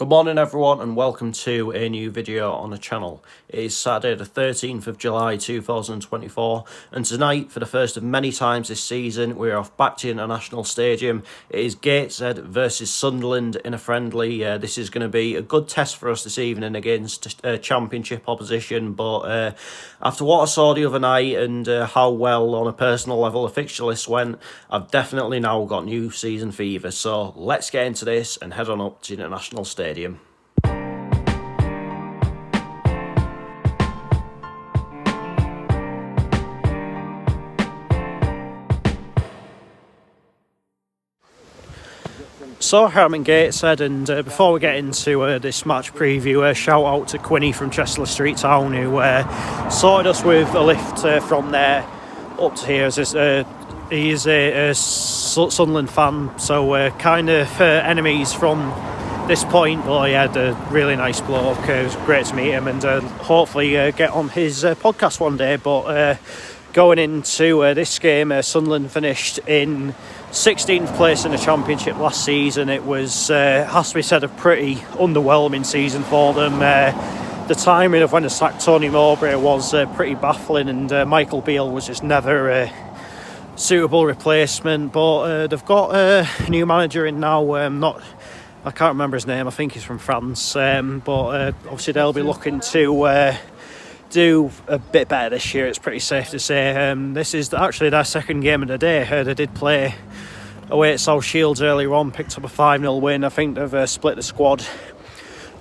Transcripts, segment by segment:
Good morning everyone and welcome to a new video on the channel. It is Saturday the 13th of July 2024 and tonight, for the first of many times this season, we're off back to International Stadium. It is Gateshead versus Sunderland in a friendly. This is going to be a good test for us this evening against championship opposition, but after what I saw the other night and how well on a personal level the fixture list went, I've definitely now got new season fever. So let's get into this and head on up to International Stadium. So here I'm in Gateshead, and before we get into this match preview, shout out to Quinny from Chester Street Town who sorted us with a lift from there up to here. He is a Sunderland fan, so kind of enemies from this point, but he had a really nice bloke. It was great to meet him and hopefully get on his podcast one day. But going into this game, Sunderland finished in 16th place in the Championship last season. It was, has to be said, a pretty underwhelming season for them. The timing of when they sacked Tony Mowbray was pretty baffling, and Michael Beale was just never a suitable replacement. But they've got a new manager in now. I can't remember his name. I think he's from France. But obviously they'll be looking to do a bit better this year, it's pretty safe to say. This is actually their second game of the day. They did play away at South Shields earlier on, picked up a 5-0 win. I think they've split the squad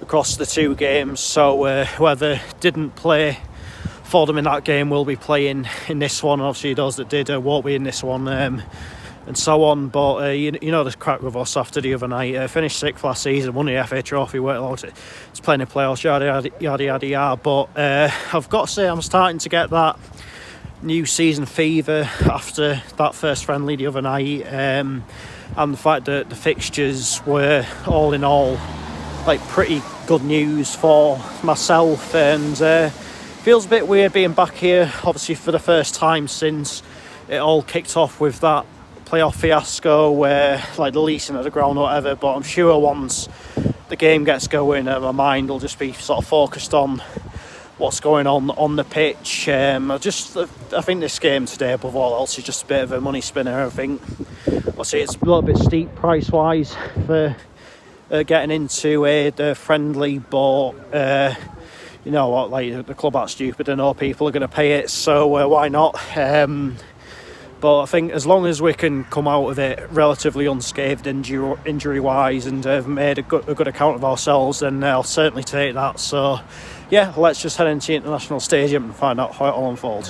across the two games, so whoever didn't play for them in that game will be playing in this one. Obviously those that did won't be in this one, and so on. But you know the crack with us after the other night. Finished 6th last season, won the FA Trophy, weren't allowed to play in the playoffs, yada yada. But I've got to say, I'm starting to get that new season fever after that first friendly the other night, and the fact that the fixtures were all in all like pretty good news for myself. And feels a bit weird being back here, obviously for the first time since it all kicked off with that playoff fiasco where like the leasing of the ground or whatever. But I'm sure once the game gets going, my mind will just be sort of focused on what's going on the pitch. I think this game today, above all else, is just a bit of a money spinner. I think obviously it's a little bit steep price wise for getting into the friendly, but you know what, like the club aren't stupid, I know people are going to pay it, so why not? But I think as long as we can come out of it relatively unscathed injury-wise and have made a good account of ourselves, then I'll certainly take that. So, yeah, let's just head into the International Stadium and find out how it all unfolds.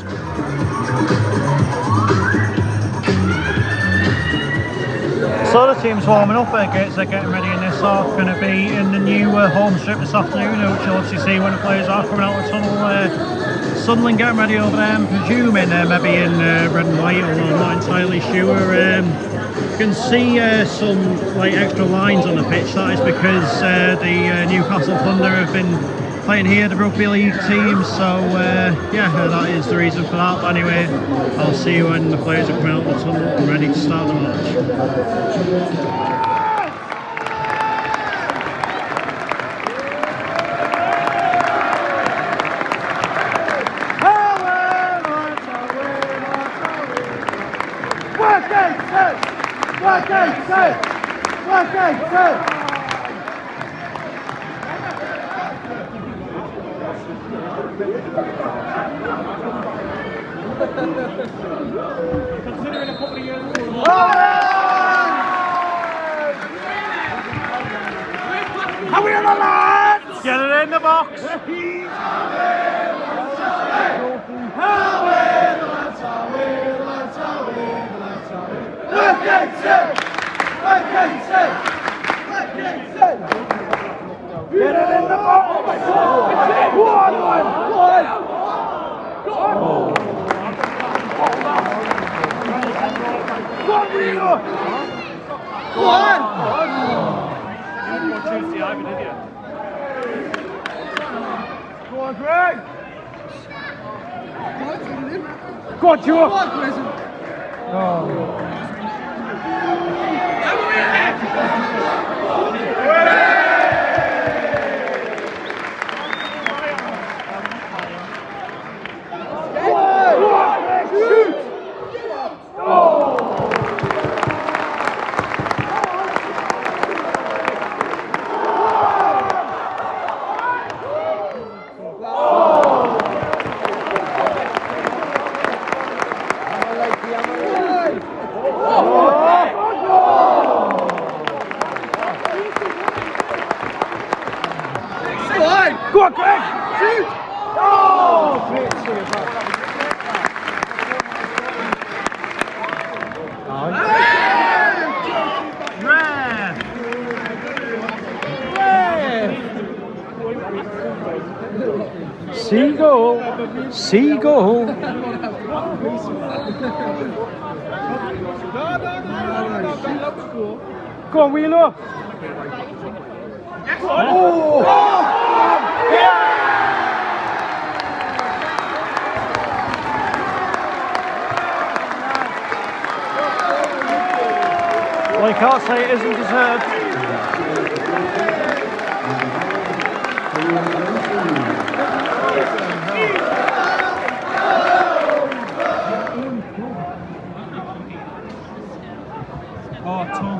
So the team's warming up at Gateshead, getting ready, and this are going to be in the new home strip this afternoon, which you'll obviously see when the players are coming out of the tunnel. Sunderland getting ready over there, I'm presuming maybe in red and white, although I'm not entirely sure. You can see some like extra lines on the pitch. That is because the Newcastle Thunder have been playing here, the rugby league team, so yeah, that is the reason for that. But anyway, I'll see you when the players are coming out of the tunnel and ready to start the match. Get it in the box! Go on, Joe! Oh. Seagull! Seagull! Go on, Wheeler! Oh! Yeah! Well, you can't say it isn't deserved. Oh, Tom.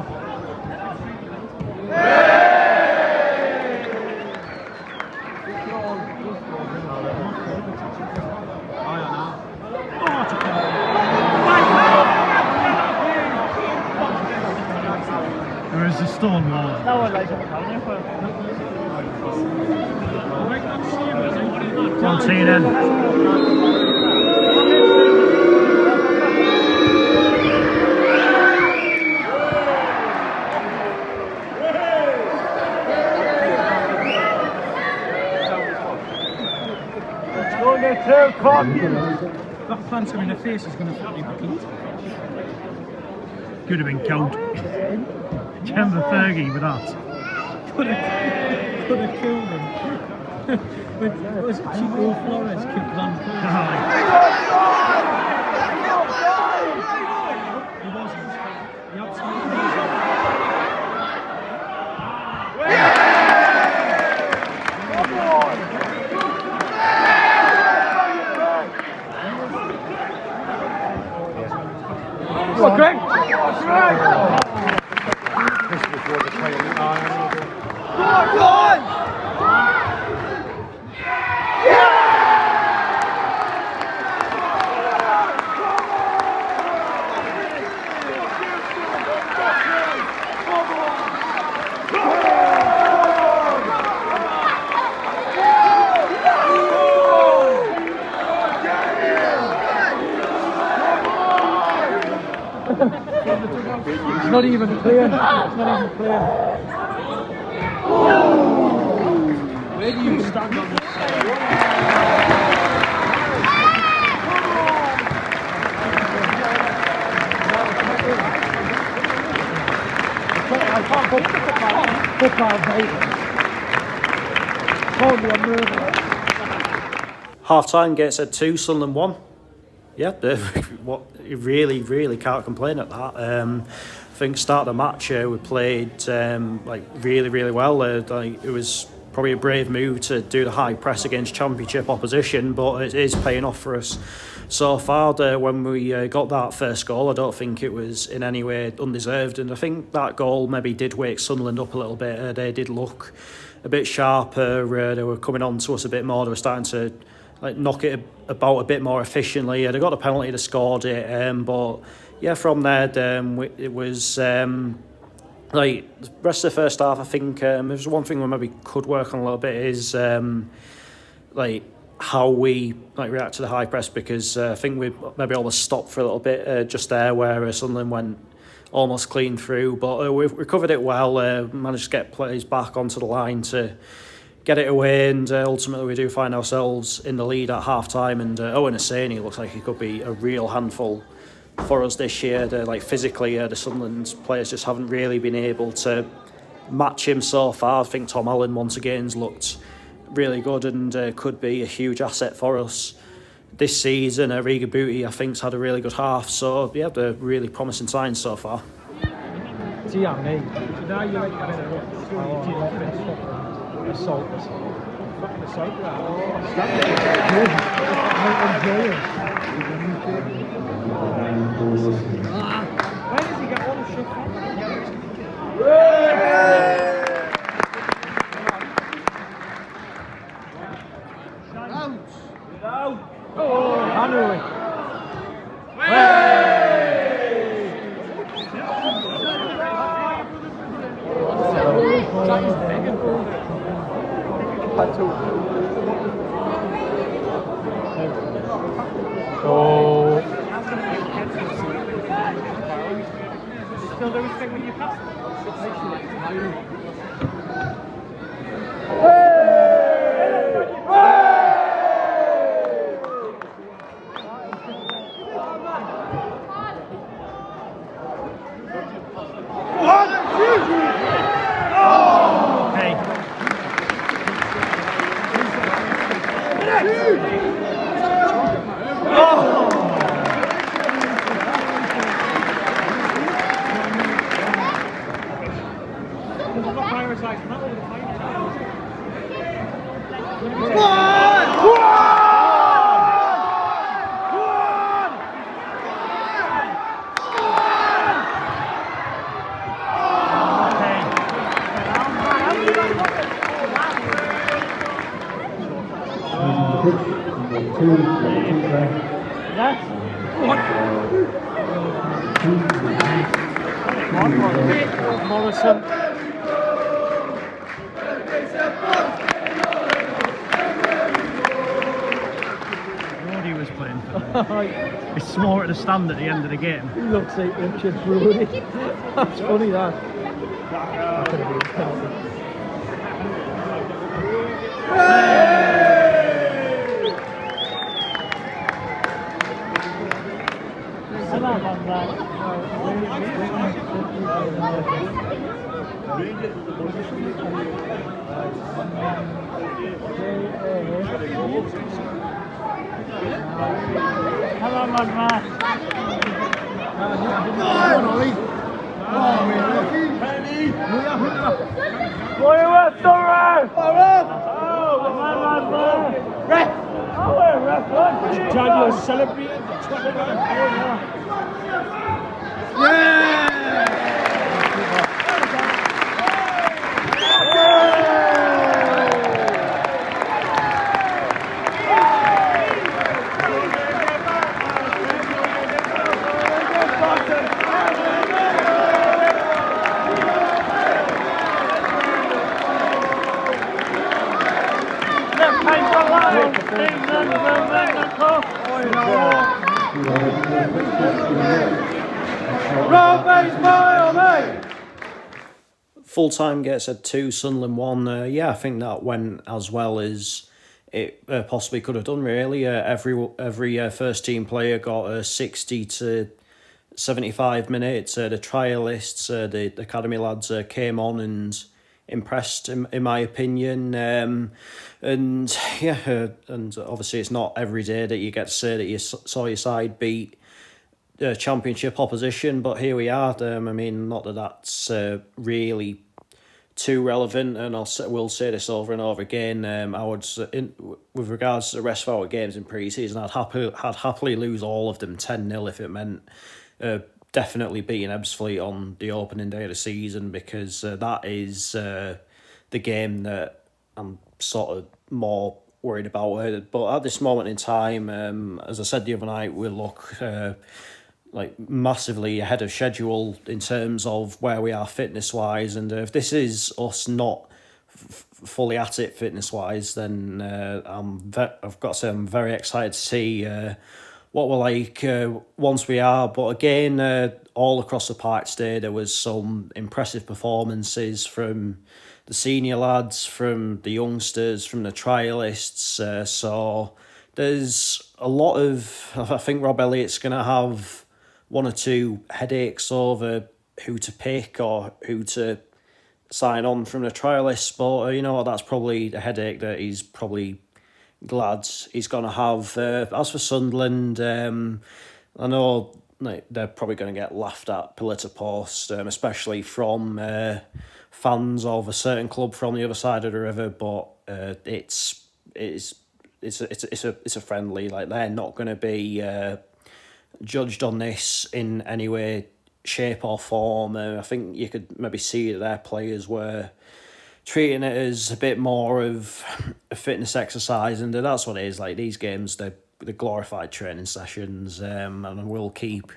There is a stone wall. No one likes it. Go on, CNN. That plant him in the face is going to fucking repeat. Could have been cold. Remember Fergie with that? Could have killed him. But was it Chico Flores killed Van Persie? He wasn't. He absolutely Well, Greg! Greg! Go on! It's not even clear. It's not even clear. Where do you stand on this side? I can't put football baby. Call me a murderer. Half time, Gateshead 2, Sunderland 1. Yeah, what you really can't complain at that. I think start of the match we played like really well. Like it was probably a brave move to do the high press against Championship opposition, but it is paying off for us so far. When we got that first goal, I don't think it was in any way undeserved, and I think that goal maybe did wake Sunderland up a little bit. They did look a bit sharper. They were coming on to us a bit more. They were starting to knock it about a bit more efficiently. They got the penalty, they scored it, but yeah, from there it was like the rest of the first half. I think there's one thing we maybe could work on a little bit is like how we react to the high press, because I think we maybe almost stopped for a little bit just there where Sunderland went almost clean through, but we've recovered it well. Managed to get players back onto the line to get it away, and ultimately we do find ourselves in the lead at half time. And Owen Hussaini looks like he could be a real handful for us this year. Physically, the Sunderland players just haven't really been able to match him so far. I think Tom Allen once again has looked really good and could be a huge asset for us this season. Riga Booty, I think, has had a really good half. So yeah, they're really promising signs so far. Assault. Where does he get all the shit from? Out! Oh, Henry! Oh. Still do his thing when you pass it. Morrison. Brody was playing for them. He swore at the stand at the end of the game. He looks like Richard Brody. That's funny, that. That could have been a penalty. Daniel celebrated Full time Gateshead 2, Sunderland 1. Yeah, I think that went as well as it possibly could have done, really. Every first team player got 60 to 75 minutes. The trialists, the academy lads came on and impressed, in my opinion. And yeah, and obviously it's not every day that you get to say that you saw your side beat championship opposition, but here we are. I mean, not that that's really too relevant, and we'll say this over and over again. With regards to the rest of our games in pre-season, I'd happily lose all of them 10-0 if it meant definitely beating Ebbsfleet on the opening day of the season, because that is the game that I'm sort of more worried about. But at this moment in time, as I said the other night, we look like massively ahead of schedule in terms of where we are fitness wise, and if this is us not fully at it fitness wise, then I've got to say I'm very excited to see what we're like once we are. But again, all across the park today there was some impressive performances from the senior lads, from the youngsters, from the trialists. So there's a lot of, I think Rob Elliott's going to have one or two headaches over who to pick or who to sign on from the trialists, but you know what, that's probably a headache that he's probably glad he's going to have. As for Sunderland, I know they're probably going to get laughed at pillar to post, especially from fans of a certain club from the other side of the river, but it's a friendly. Like, they're not going to be judged on this in any way, shape or form. I think you could maybe see that their players were treating it as a bit more of a fitness exercise, and that's what it is. Like, these games, they're glorified training sessions, and I will keep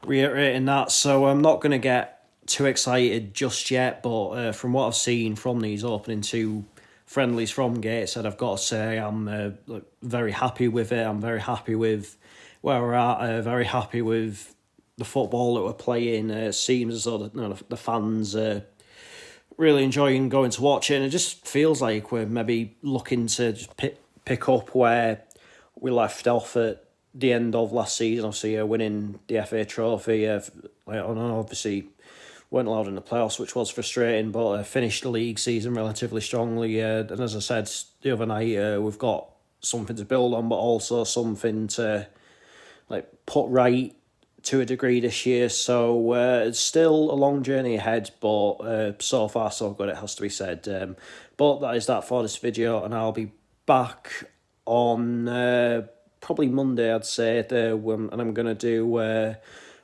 reiterating that. So I'm not going to get too excited just yet, but from what I've seen from these opening two friendlies from Gateshead, I've got to say I'm very happy with it. I'm very happy with where we're at, very happy with the football that we're playing. It seems as though the fans are really enjoying going to watch it, and it just feels like we're maybe looking to just pick up where we left off at the end of last season. Obviously, winning the FA Trophy. Obviously, weren't allowed in the playoffs, which was frustrating, but finished the league season relatively strongly. And as I said the other night, we've got something to build on, but also something to put right to a degree this year. So it's still a long journey ahead, but so far so good, it has to be said. But that is that for this video, and I'll be back on probably Monday, I'd say, and I'm going to do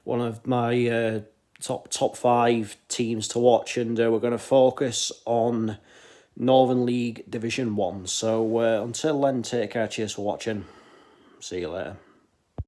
one of my top 5 teams to watch, and we're going to focus on Northern League Division 1. So until then, take care, cheers for watching, see you later.